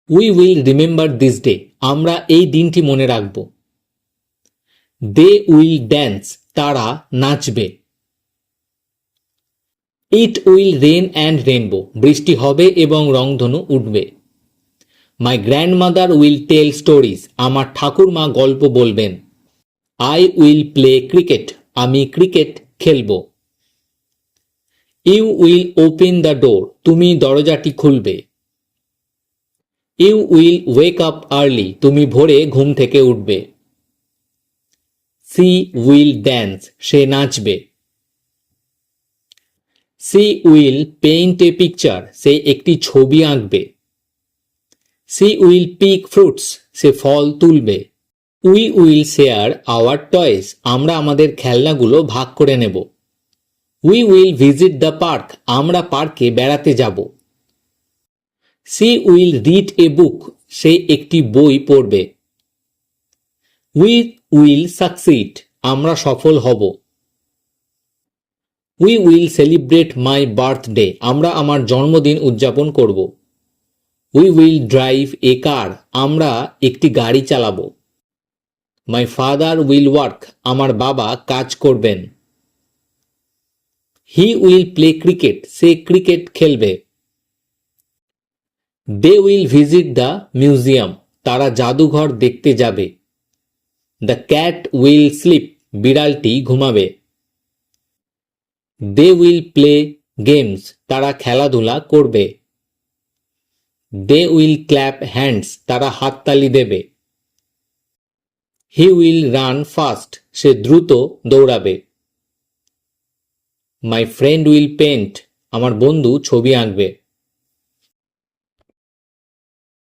We will remember this day, আমরা এই দিনটি মনে রাখব। দে উইল ড্যান্স, তারা নাচবে। It will rain and rainbow, বৃষ্টি হবে এবং রংধনু উঠবে। My grandmother will tell stories, আমার ঠাকুরমা গল্প বলবেন। আই উইল প্লে ক্রিকেট, আমি ক্রিকেট খেলব। You will open the door, তুমি দরজাটি খুলবে। You will wake up early, তুমি ভোরে ঘুম থেকে উঠবে। সি উইল ড্যান্স, সে নাচবে। She will paint a picture, সে একটি ছবি আঁকবে। সি উইল পিক ফ্রুটস, সে ফল তুলবে। We will share our toys, আমরা আমাদের খেলনাগুলো ভাগ করে নেব। We will visit the park, আমরা পার্কে বেড়াতে যাব। She will read a book, সে একটি বই পড়বে। উই উইল সাকসিড, আমরা সফল হব। We will celebrate my birthday, আমরা আমার জন্মদিন উদযাপন করব। উই উইল ড্রাইভ এ কার, আমরা একটি গাড়ি চালাবো। মাই ফাদার উইল ওয়ার্ক, আমার বাবা কাজ করবেন। হি উইল প্লে ক্রিকেট, সে ক্রিকেট খেলবে। They will visit the museum, তারা জাদুঘর দেখতে যাবে। দ্য ক্যাট উইল স্লিপ, বিড়ালটি ঘুমাবে। দে উইল প্লে গেমস, তারা খেলাধুলা করবে। দে উইল ক্ল্যাপ হ্যান্ডস, তারা হাততালি দেবে। হি উইল রান ফাস্ট, সে দ্রুত দৌড়াবে। মাই ফ্রেন্ড উইল পেন্ট, আমার বন্ধু ছবি আঁকবে।